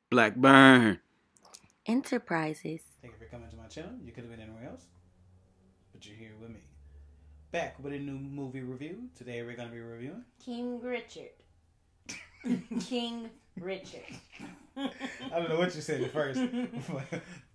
Blackburn Enterprises. Thank you for coming to my channel. You could have been anywhere else, but you're here with me. Back with a new movie review. Today we're going to be reviewing King Richard. King Richard. I don't know what you said at first,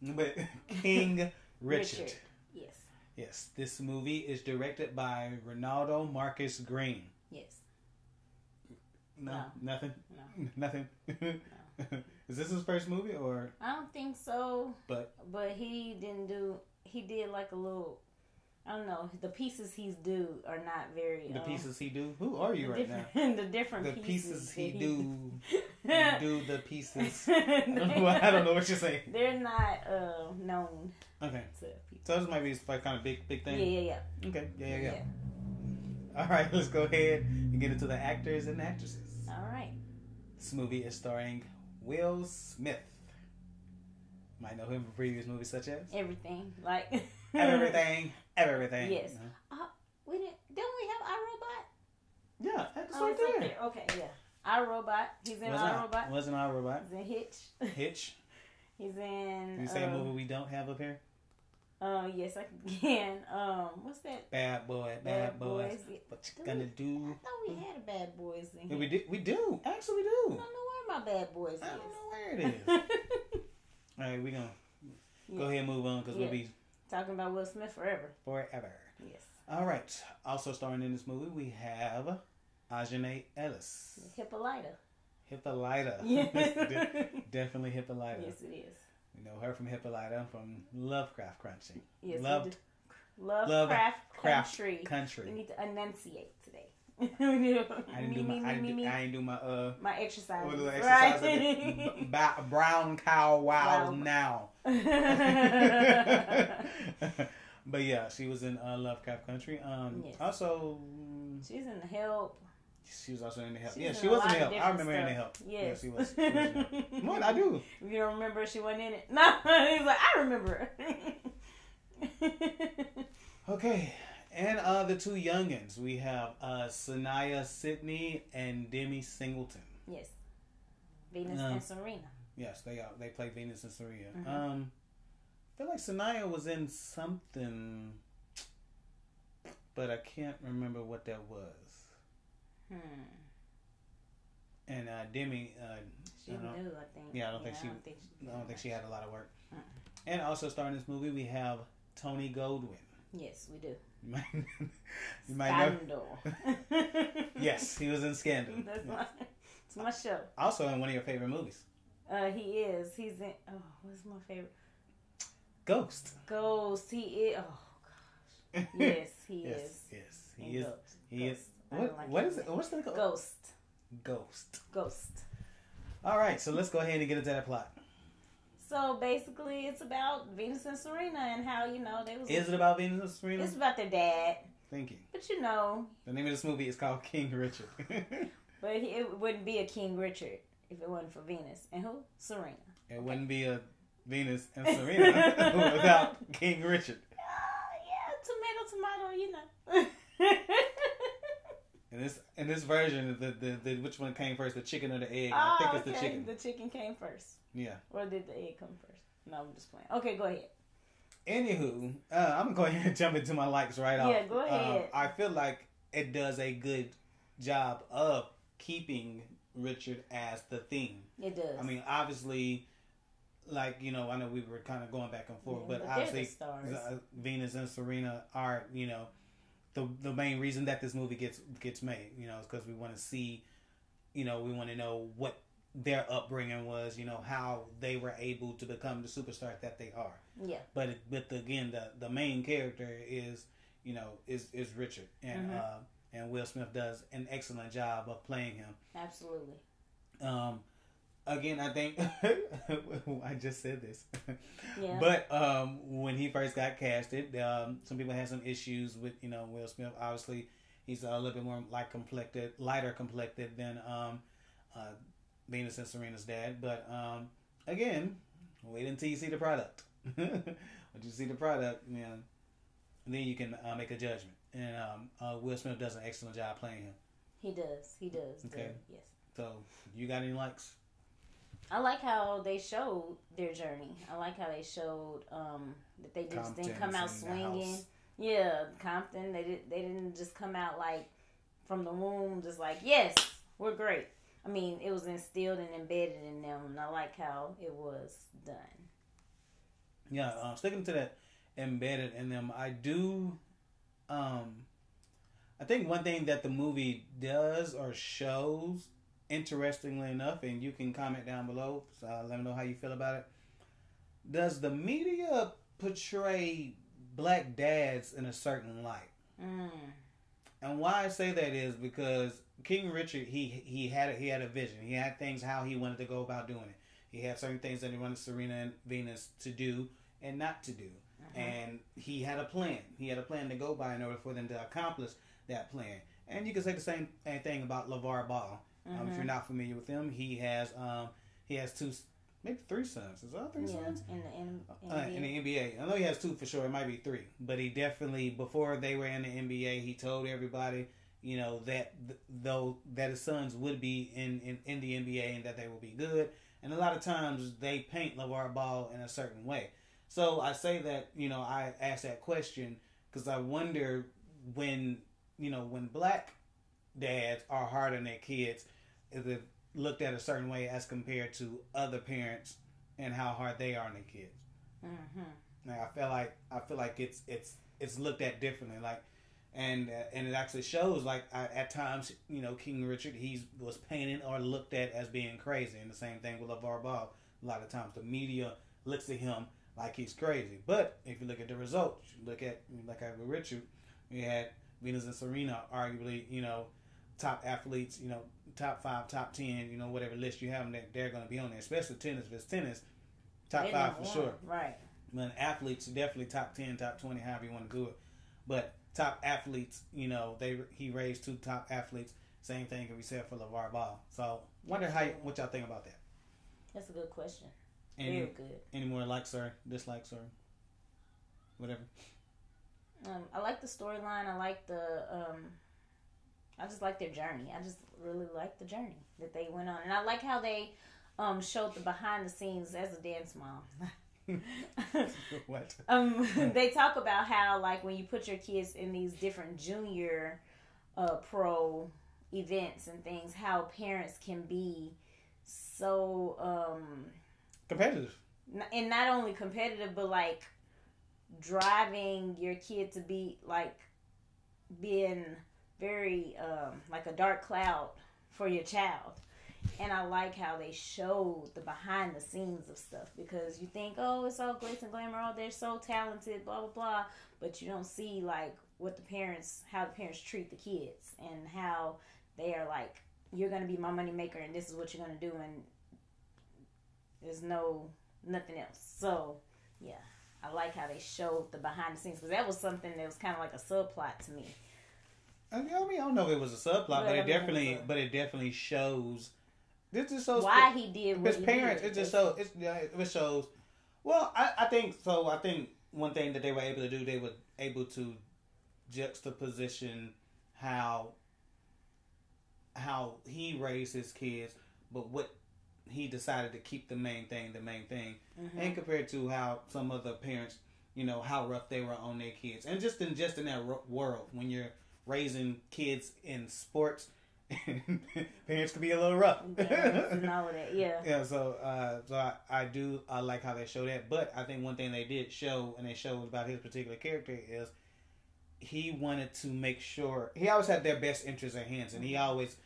but King Richard. Yes. Yes, this movie is directed by Reinaldo Marcus Green. Yes. No. Nothing? No. Nothing? No. Is this his first movie or? I don't think so. But he did like a little, I don't know, the pieces he's do are not very. The pieces he do? Who are you right now? The different the pieces he that do. Do the pieces. I don't know what you're saying. They're not known. Okay. To people. So this might be like kind of big thing. Yeah. Okay. Yeah. All right, let's go ahead and get into the actors and actresses. All right. This movie is starring Will Smith. Might know him from previous movies such as Everything. Like Everything. Yes. We didn't we have iRobot? Yeah, that's Oh, right it's up there. there. Okay, yeah. iRobot. He's in iRobot. Wasn't iRobot. He's in Hitch. Hitch. He's in. You say a movie we don't have up here? Yes, I can. What's that? Bad Boys. Bad Boys. What you gonna do? I thought we had a Bad Boys in Yeah, here. we do. Actually, we I do. don't know where my Bad Boys is. I don't know where it is. All right, we're going to go ahead and move on because we'll be talking about Will Smith forever. Yes. All right. Also starring in this movie, we have Aunjanue Ellis. Hippolyta. Hippolyta. Definitely Hippolyta. Yes, it is. We know her from Hippolyta from Lovecraft Country. Yes, Lovecraft Country. You need to enunciate today. I didn't do my my exercise. What little exercise right? Brown cow wow now. But yeah, she was in Lovecraft Country. Yes. Also, she's in The Help. She was also in The Help. She's Yeah, in she a was lot in The of Help. I different remember her in The stuff. Help. Yes. Yeah, she was. In The Help. What I do? If you don't remember, she wasn't in it. No, he's like, I remember her. Okay, and the two youngins we have Saniyya Sidney and Demi Singleton. Yes, Venus and Serena. Yes, they play Venus and Serena. Mm-hmm. I feel like Saniyya was in something, but I can't remember what that was. And Demi, she knew, I think. Yeah, I don't think she had a lot of work. And also starring in this movie, we have Tony Goldwyn. Yes, we do. You might Scandal. know. Yes, he was in Scandal. It's my show. Also in one of your favorite movies. He is. He's in. Oh, what's my favorite? Ghost. He is. Oh gosh. Yes, he is. Yes, he is. Ghost. He is. Like what is it? What's the Ghost. All right, so let's go ahead and get into that plot. So basically, it's about Venus and Serena and how they was. Is it about Venus and Serena? It's about their dad. Thank you. But the name of this movie is called King Richard. But it wouldn't be a King Richard if it wasn't for Venus and who? Serena. It wouldn't be a Venus and Serena without King Richard. Tomato, In this version, the which one came first, the chicken or the egg? I think it's the chicken. The chicken came first. Yeah. Or did the egg come first? No, I'm just playing. Okay, go ahead. Anywho, I'm gonna go ahead and jump into my likes right off. Yeah, go ahead. I feel like it does a good job of keeping Richard as the theme. It does. I mean, obviously, like I know we were kind of going back and forth, but obviously, Venus and Serena are the main reason that this movie gets made. Is because we want to see, we want to know what their upbringing was, how they were able to become the superstars that they are. Yeah. But again, the main character is Richard, and Will Smith does an excellent job of playing him. Absolutely. Again, I think I just said this. Yeah. But when he first got casted, some people had some issues with Will Smith. Obviously, he's a little bit more lighter complected than Venus and Serena's dad. But again, wait until you see the product. When you see the product, then you can make a judgment. And Will Smith does an excellent job playing him. He does. Okay. Yes. So, you got any likes? I like how they showed their journey. I like how they showed that they just didn't come out swinging. Yeah, Compton. They didn't just come out like from the womb, just like, yes, we're great. I mean, it was instilled and embedded in them, and I like how it was done. Yeah, sticking to that embedded in them, I do. I think one thing that the movie does or shows, interestingly enough, and you can comment down below, so let me know how you feel about it. Does the media portray black dads in a certain light? And why I say that is because King Richard, he had a vision. He had things how he wanted to go about doing it. He had certain things that he wanted Serena and Venus to do and not to do. And he had a plan. He had a plan to go by in order for them to accomplish that plan. And you can say the same thing about LeVar Ball. If you're not familiar with him, he has two, maybe three sons. Is that three sons? In the NBA. I know he has two for sure. It might be three. But he definitely, before they were in the NBA, he told everybody, you know, that that his sons would be in the NBA and that they will be good. And a lot of times they paint LeVar Ball in a certain way. So I say that, you know, I ask that question because I wonder when black dads are hard on their kids, is it looked at a certain way as compared to other parents and how hard they are on their kids. Like, I feel like it's looked at differently. Like, and it actually shows, like, at times, you know, King Richard, he was painted or looked at as being crazy, and the same thing with LeVar Ball. A lot of times the media looks at him like he's crazy. But if you look at the results, you look at with Richard, we had Venus and Serena, arguably, you know, top athletes, you know, top 5, top 10, you know, whatever list you have them, they're going to be on there. Especially tennis. If it's tennis, top 5 for sure. Right. But athletes, definitely top 10, top 20, however you want to do it. But top athletes, you know, he raised 2 top athletes. Same thing can be said for LeVar Ball. So, wonder what y'all think about that. That's a good question. Very good. Any more likes or dislikes or whatever? I like the storyline. I like I just like their journey. I just really like the journey that they went on. And I like how they showed the behind the scenes as a dance mom. What? They talk about how, like, when you put your kids in these different junior pro events and things, how parents can be so competitive. And not only competitive, but like driving your kid to be like being very like a dark cloud for your child. And I like how they showed the behind the scenes of stuff, because you think, oh, it's all glitz and glamour, oh, they're so talented, blah blah blah, but you don't see like how the parents treat the kids and how they are like, you're gonna be my money maker and this is what you're gonna do, and there's nothing else. So yeah, I like how they showed the behind the scenes, because that was something that was kind of like a subplot to me. I mean, I don't know if it was a subplot, but it definitely shows. This just shows why he did what he parents. did. It shows. Well, I think so. I think one thing that they were able to do, they were able to juxtaposition how he raised his kids, but what he decided to keep the main thing, and compared to how some other parents, you know, how rough they were on their kids, and just in that world when you're raising kids in sports, parents can be a little rough. And all of that, yeah. Yeah, so I like how they show that, but I think one thing they did show, and they showed about his particular character, is he wanted to make sure he always had their best interests at hands, and he always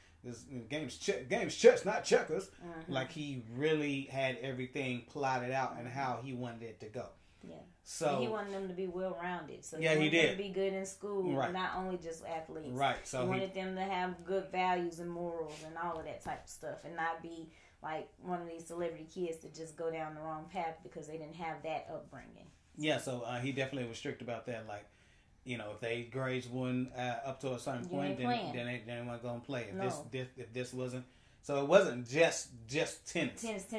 games chess, not checkers. Like, he really had everything plotted out and how he wanted it to go. Yeah. So and he wanted them to be well rounded. So yeah, he wanted did. them to be good in school, right. Not only just athletes. Right. So he wanted them to have good values and morals and all of that type of stuff, and not be like one of these celebrity kids that just go down the wrong path because they didn't have that upbringing. Yeah. So he definitely was strict about that. Like, you know, if they grades one up to a certain point, then they weren't gonna play. If this wasn't, so it wasn't just tennis. Tennis.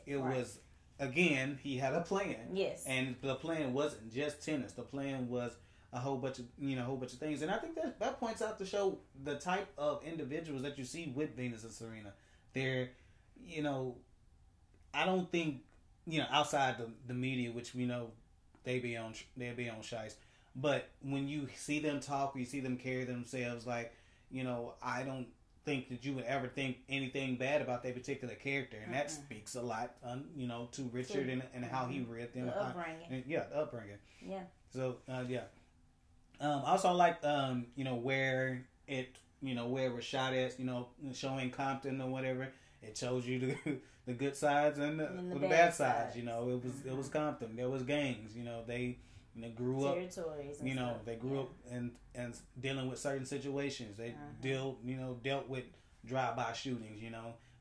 It was. Again, he had a plan. Yes. And the plan wasn't just tennis. The plan was a whole bunch of things. And I think that points out to show the type of individuals that you see with Venus and Serena. They're, you know, I don't think, outside the media, which we know they'll be on shites, but when you see them talk, you see them carry themselves, like, I don't think that you would ever think anything bad about their particular character, and that speaks a lot, to Richard and how he read them. The upbringing. The upbringing. Yeah. So, yeah. Also, like, where where it was shot at, showing Compton or whatever, it shows you the good sides and the bad sides. It was Compton. There was gangs. They grew up. Territories. They grew up and dealing with certain situations. They dealt with drive-by shootings.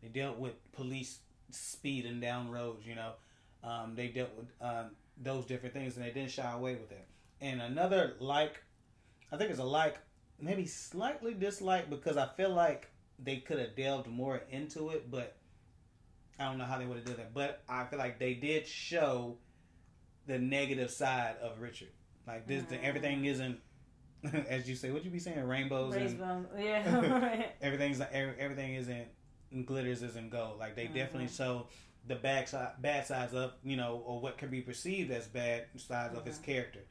They dealt with police speeding down roads. They dealt with those different things, and they didn't shy away with it. And another I think it's a maybe slightly dislike, because I feel like they could have delved more into it, but I don't know how they would have done that. But I feel like they did show the negative side of Richard. Like this, everything isn't, as you say, what you be saying, rainbows and yeah. everything isn't glitters isn't gold. Like they definitely show the bad sides of or what can be perceived as bad sides of his character.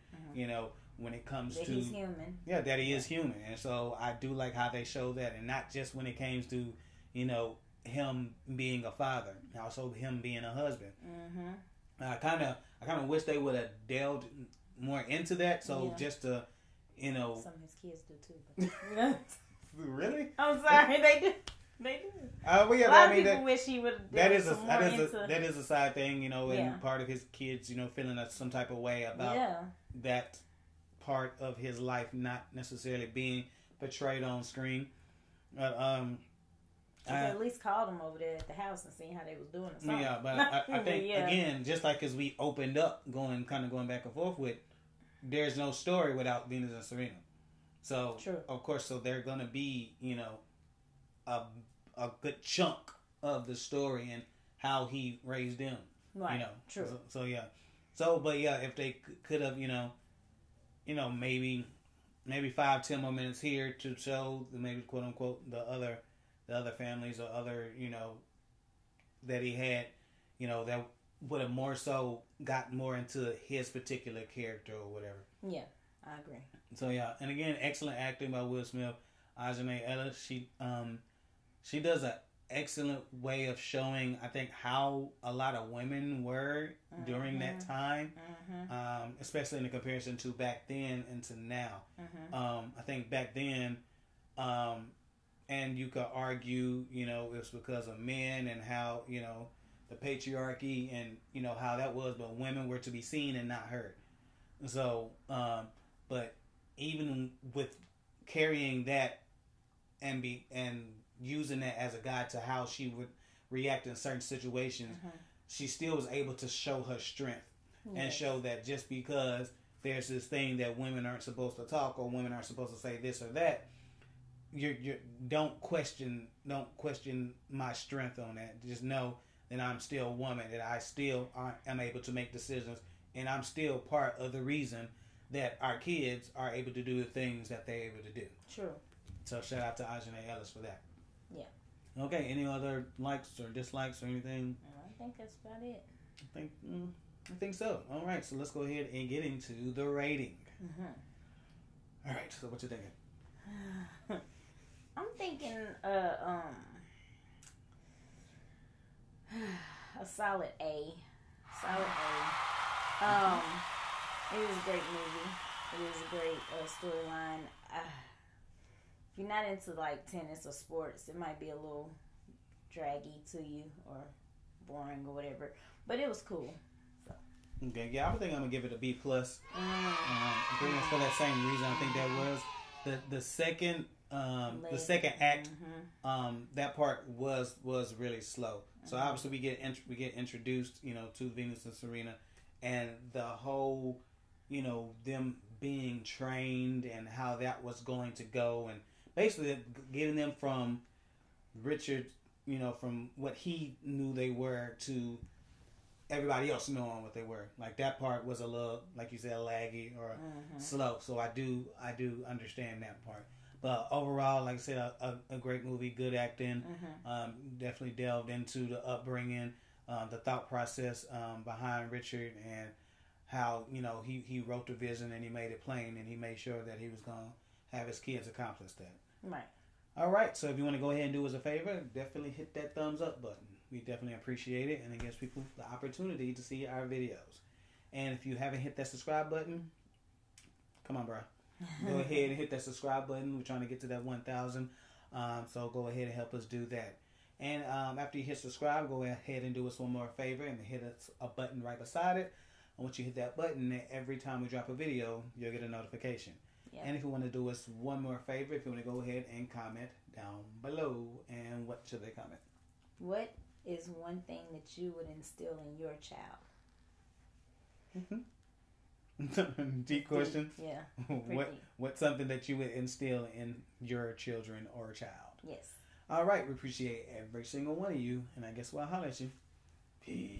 When it comes that to he's human. Yeah, that he is human, and so I do like how they show that, and not just when it comes to him being a father, also him being a husband. I kind of wish they would have delved more into that. So just to some of his kids do too. But really? I'm sorry, they do. They do. Well, yeah, a lot of people wish he would. That is a side thing, and part of his kids, feeling some type of way about that part of his life not necessarily being portrayed on screen. But at least called him over there at the house and seeing how they was doing or something. Yeah, but I think again, just like as we opened up, going back and forth with, there's no story without Venus and Serena. So of course, so they're gonna be a good chunk of the story and how he raised them. Right. True. So yeah. So but yeah, if they could have maybe 5-10 more minutes here to show maybe quote unquote the other families or other that he had, that would have more so got more into his particular character or whatever. Yeah, I agree. So yeah, and again, excellent acting by Will Smith. Aunjanue Ellis, she does an excellent way of showing, I think, how a lot of women were during that time, especially in the comparison to back then and to now. I think back then, and you could argue, it's because of men and how, the patriarchy and, how that was, but women were to be seen and not heard. So, but even with carrying that and using that as a guide to how she would react in certain situations, she still was able to show her strength and show that just because there's this thing that women aren't supposed to talk or women aren't supposed to say this or that, you don't question my strength on that. Just know that I'm still a woman, that I still am able to make decisions, and I'm still part of the reason that our kids are able to do the things that they're able to do. True. So shout out to Aunjanue Ellis for that. Yeah. Okay, any other likes or dislikes or anything? I think that's about it. I think so. All right, so let's go ahead and get into the rating. All right, so what you thinking? I'm thinking a solid A. Solid A. It is a great movie. It is a great storyline. If you're not into like tennis or sports, it might be a little draggy to you or boring or whatever. But it was cool. So. Okay, yeah, I think I'm gonna give it a B+. Pretty much for that same reason. I think that was the second act. That part was really slow. So obviously we get introduced, to Venus and Serena, and the whole, them being trained and how that was going to go, and basically getting them from Richard, from what he knew they were to everybody else knowing what they were. Like that part was a little, like you said, laggy or slow. So I do understand that part. But overall, like I said, a great movie, good acting. Definitely delved into the upbringing. the thought process behind Richard and how, you know, he wrote the vision and he made it plain and he made sure that he was going to have his kids accomplish that. Right. All right. So if you want to go ahead and do us a favor, definitely hit that thumbs up button. We definitely appreciate it, and it gives people the opportunity to see our videos. And if you haven't hit that subscribe button, come on, bro. Go ahead and hit that subscribe button. We're trying to get to that 1,000. So go ahead and help us do that. And after you hit subscribe, go ahead and do us one more favor and hit a button right beside it. And once you hit that button, every time we drop a video, you'll get a notification. Yep. And if you want to do us one more favor, if you want to go ahead and comment down below. And what should they comment? What is one thing that you would instill in your child? Deep question. Yeah. What's something that you would instill in your children or child? Yes. All right. We appreciate every single one of you, and I guess we'll holler at you. Peace.